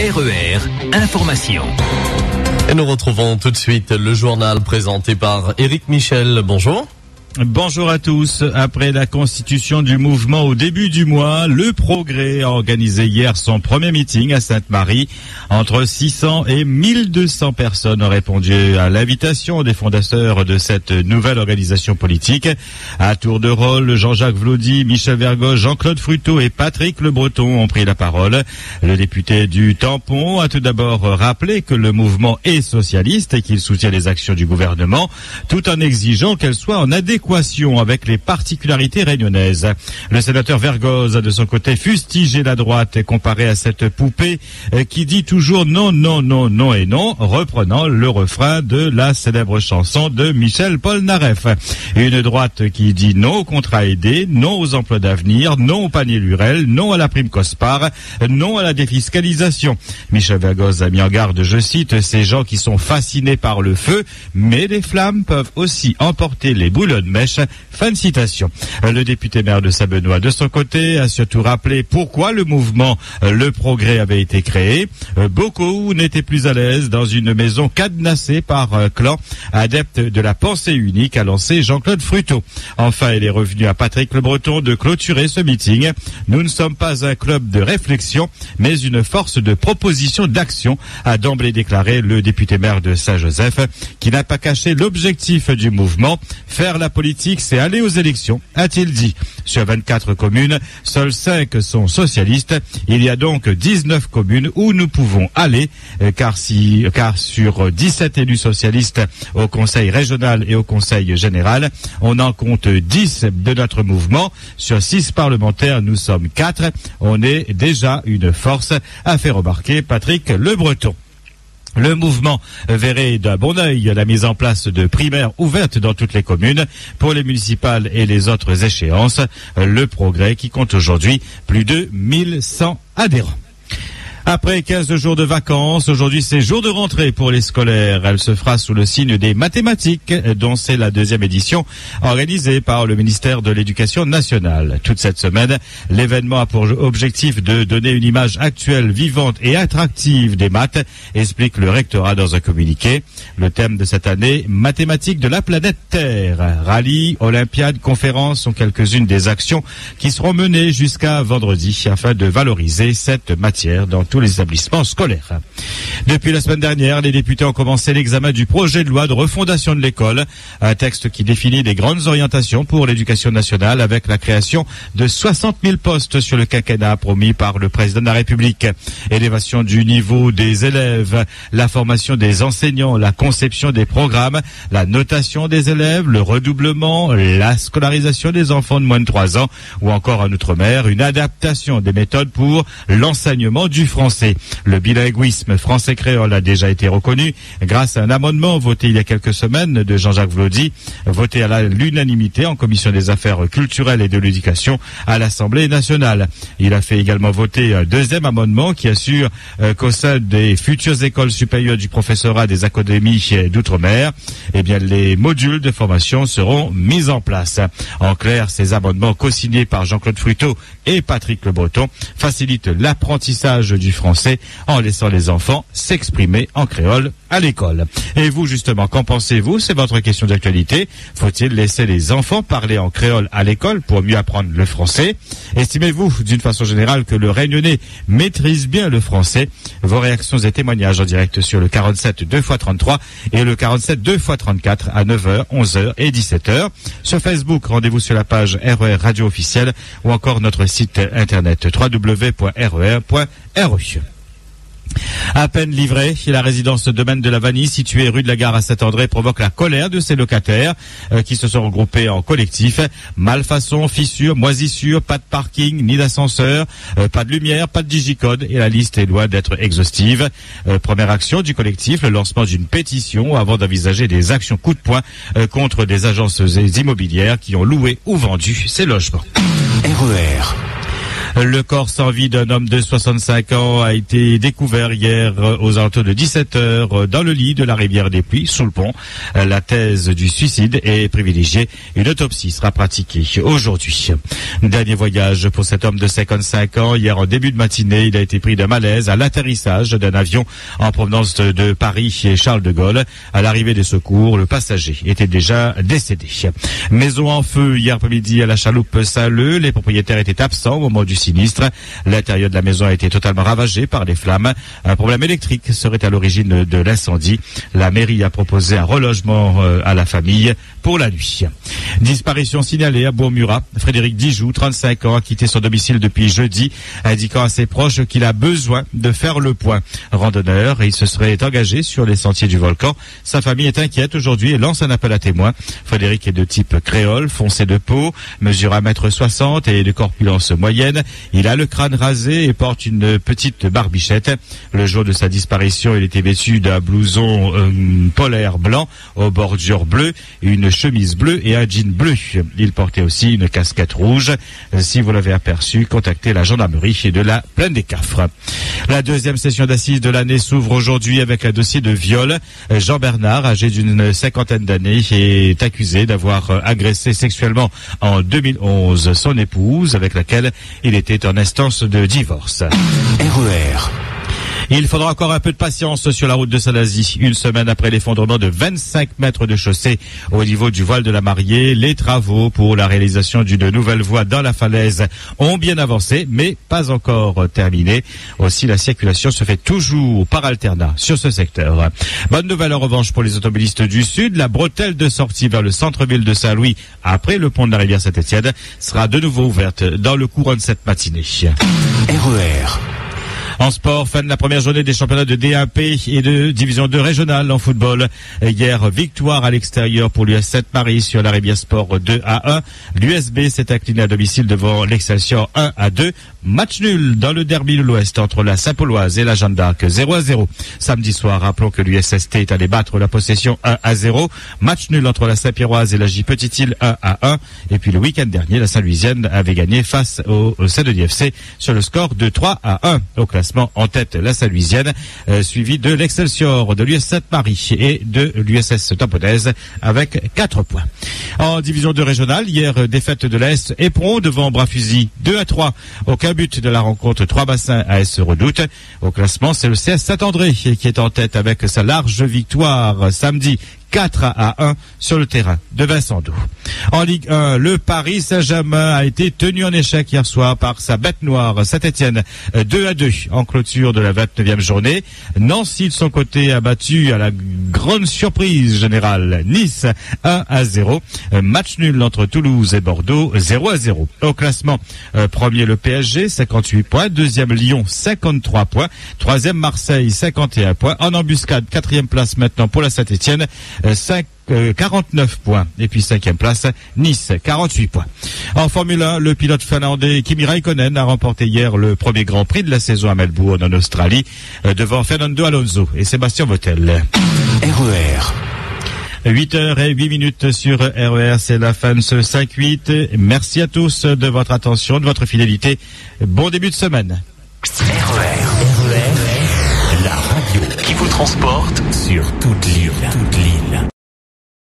RER, information. Et nous retrouvons tout de suite le journal présenté par Éric Michel. Bonjour. Bonjour à tous. Après la constitution du mouvement au début du mois, le Progrès a organisé hier son premier meeting à Sainte-Marie. Entre 600 et 1200 personnes ont répondu à l'invitation des fondateurs de cette nouvelle organisation politique. À tour de rôle, Jean-Jacques Vlaudi, Michel Vergoz, Jean-Claude Fruteau et Patrick Le Breton ont pris la parole. Le député du Tampon a tout d'abord rappelé que le mouvement est socialiste et qu'il soutient les actions du gouvernement, tout en exigeant qu'elles soient en adéquation avec les particularités réunionnaises. Le sénateur Vergoz a de son côté fustigé la droite et comparé à cette poupée qui dit toujours non, non, non, non et non, reprenant le refrain de la célèbre chanson de Michel Polnareff. Une droite qui dit non au contrat aidé, non aux emplois d'avenir, non au panier Lurel, non à la prime Cospar, non à la défiscalisation. Michel Vergoz a mis en garde, je cite, ces gens qui sont fascinés par le feu, mais les flammes peuvent aussi emporter les boulons de mèche. Fin de citation. Le député maire de Saint-Benoît, de son côté, a surtout rappelé pourquoi le mouvement Le Progrès avait été créé. Beaucoup n'étaient plus à l'aise dans une maison cadenassée par un clan adepte de la pensée unique, a lancé Jean-Claude Fruteau. Enfin, il est revenu à Patrick Le Breton de clôturer ce meeting. Nous ne sommes pas un club de réflexion, mais une force de proposition d'action, a d'emblée déclaré le député maire de Saint-Joseph, qui n'a pas caché l'objectif du mouvement, faire la politique, c'est aller aux élections, a-t-il dit. Sur 24 communes, seules 5 sont socialistes. Il y a donc 19 communes où nous pouvons aller, car sur 17 élus socialistes au conseil régional et au conseil général, on en compte 10 de notre mouvement. Sur 6 parlementaires, nous sommes 4. On est déjà une force, a fait remarquer Patrick Le Breton. Le mouvement verrait d'un bon œil la mise en place de primaires ouvertes dans toutes les communes pour les municipales et les autres échéances. Le Progrès qui compte aujourd'hui plus de 1100 adhérents. Après 15 jours de vacances, aujourd'hui c'est jour de rentrée pour les scolaires. Elle se fera sous le signe des mathématiques, dont c'est la 2e édition, organisée par le ministère de l'Éducation nationale. Toute cette semaine, l'événement a pour objectif de donner une image actuelle, vivante et attractive des maths, explique le rectorat dans un communiqué. Le thème de cette année, mathématiques de la planète Terre. Rallye, olympiade, conférences sont quelques-unes des actions qui seront menées jusqu'à vendredi afin de valoriser cette matière dans tous les établissements scolaires. Depuis la semaine dernière, les députés ont commencé l'examen du projet de loi de refondation de l'école, un texte qui définit les grandes orientations pour l'éducation nationale avec la création de 60 000 postes sur le quinquennat promis par le président de la République. Élévation du niveau des élèves, la formation des enseignants, la conception des programmes, la notation des élèves, le redoublement, la scolarisation des enfants de moins de 3 ans ou encore en outre-mer, une adaptation des méthodes pour l'enseignement du français. Le bilinguisme français-créole a déjà été reconnu grâce à un amendement voté il y a quelques semaines de Jean-Jacques Vlaudi, voté à l'unanimité en commission des affaires culturelles et de l'éducation à l'Assemblée nationale. Il a fait également voter un 2e amendement qui assure qu'au sein des futures écoles supérieures du professorat des académies d'outre-mer, eh bien, les modules de formation seront mis en place. En clair, ces amendements co-signés par Jean-Claude Fruteau et Patrick Le Breton facilitent l'apprentissage du français en laissant les enfants s'exprimer en créole à l'école. Et vous, justement, qu'en pensez-vous? C'est votre question d'actualité. Faut-il laisser les enfants parler en créole à l'école pour mieux apprendre le français? Estimez-vous, d'une façon générale, que le Réunionnais maîtrise bien le français? Vos réactions et témoignages en direct sur le 47 2x33 et le 47 2x34 à 9h, 11h et 17h. Sur Facebook, rendez-vous sur la page RER Radio Officielle ou encore notre site internet www.rer.re. À peine livrée, la résidence Domaine de la Vanille, située rue de la Gare à Saint-André, provoque la colère de ses locataires qui se sont regroupés en collectif. Malfaçons, fissures, moisissures, pas de parking, ni d'ascenseur, pas de lumière, pas de digicode et la liste est loin d'être exhaustive. Première action du collectif, le lancement d'une pétition avant d'envisager des actions coup de poing contre des agences immobilières qui ont loué ou vendu ces logements. RER. Le corps sans vie d'un homme de 65 ans a été découvert hier aux alentours de 17h dans le lit de la rivière des Puits, sous le pont. La thèse du suicide est privilégiée. Une autopsie sera pratiquée aujourd'hui. Dernier voyage pour cet homme de 55 ans. Hier, en début de matinée, il a été pris d'un malaise à l'atterrissage d'un avion en provenance de Paris et Charles de Gaulle. À l'arrivée des secours, le passager était déjà décédé. Maison en feu hier après-midi à la chaloupe Saint-Leu. Les propriétaires étaient absents au moment du sinistre. L'intérieur de la maison a été totalement ravagé par les flammes. Un problème électrique serait à l'origine de l'incendie. La mairie a proposé un relogement à la famille pour la nuit. Disparition signalée à Bourg-Murat. Frédéric Dijoux, 35 ans, a quitté son domicile depuis jeudi, indiquant à ses proches qu'il a besoin de faire le point. Randonneur, il se serait engagé sur les sentiers du volcan. Sa famille est inquiète aujourd'hui et lance un appel à témoins. Frédéric est de type créole, foncé de peau, mesure 1m60 et de corpulence moyenne. Il a le crâne rasé et porte une petite barbichette. Le jour de sa disparition, il était vêtu d'un blouson polaire blanc aux bordures bleues, une chemise bleue et un jean bleu. Il portait aussi une casquette rouge. Si vous l'avez aperçu, contactez la gendarmerie de la Plaine des Cafres. La deuxième session d'assises de l'année s'ouvre aujourd'hui avec un dossier de viol. Jean Bernard, âgé d'une cinquantaine d'années, est accusé d'avoir agressé sexuellement en 2011 son épouse, avec laquelle il était en instance de divorce. RER. Il faudra encore un peu de patience sur la route de Salazie. Une semaine après l'effondrement de 25 mètres de chaussée au niveau du voile de la Mariée, les travaux pour la réalisation d'une nouvelle voie dans la falaise ont bien avancé, mais pas encore terminés. Aussi, la circulation se fait toujours par alternat sur ce secteur. Bonne nouvelle en revanche pour les automobilistes du Sud. La bretelle de sortie vers le centre-ville de Saint-Louis, après le pont de la rivière Saint-Étienne, sera de nouveau ouverte dans le courant de cette matinée. RER. En sport, fin de la première journée des championnats de DAP et de division 2 régionale en football. Hier, victoire à l'extérieur pour l'US Sainte-Marie sur la Rivière Sport 2-1. L'USB s'est incliné à domicile devant l'Excelsior 1-2. Match nul dans le derby de l'Ouest entre la Saint-Pauloise et la Jeanne d'Arc 0-0. Samedi soir, rappelons que l'USST est allé battre la Possession 1-0. Match nul entre la Saint-Pierroise et la J Petite-Île 1-1. Et puis le week-end dernier, la Saint-Louisienne avait gagné face au Saint-Denis FC sur le score de 3-1. Au classement, en tête la Saint-Louisienne, suivi de l'Excelsior, de l'US Sainte-Marie et de l'USS Tamponnaises avec 4 points. En division 2 régionale, hier, défaite de l'AS Éperon devant Bras-Fusil 2-3. Aucun but de la rencontre, 3 bassins AS Redoute. Au classement, c'est le CS Saint-André qui est en tête avec sa large victoire samedi 4-1 sur le terrain de Vincent Doux. En Ligue 1, le Paris Saint-Germain a été tenu en échec hier soir par sa bête noire Saint-Étienne 2-2 en clôture de la 29e journée. Nancy de son côté a battu à la grande surprise générale Nice 1-0. Match nul entre Toulouse et Bordeaux 0-0. Au classement, premier le PSG 58 points, deuxième Lyon 53 points, troisième Marseille 51 points. En embuscade, quatrième place maintenant pour la Saint-Étienne 49 points. Et puis 5e place, Nice, 48 points. En Formule 1, le pilote finlandais Kimi Räikkönen a remporté hier le premier Grand Prix de la saison à Melbourne en Australie, devant Fernando Alonso et Sébastien Vettel. RER. 8h08 sur RER, c'est la fin de ce 5-8. Merci à tous de votre attention, de votre fidélité. Bon début de semaine. RER, la radio qui vous transporte sur toute l'île.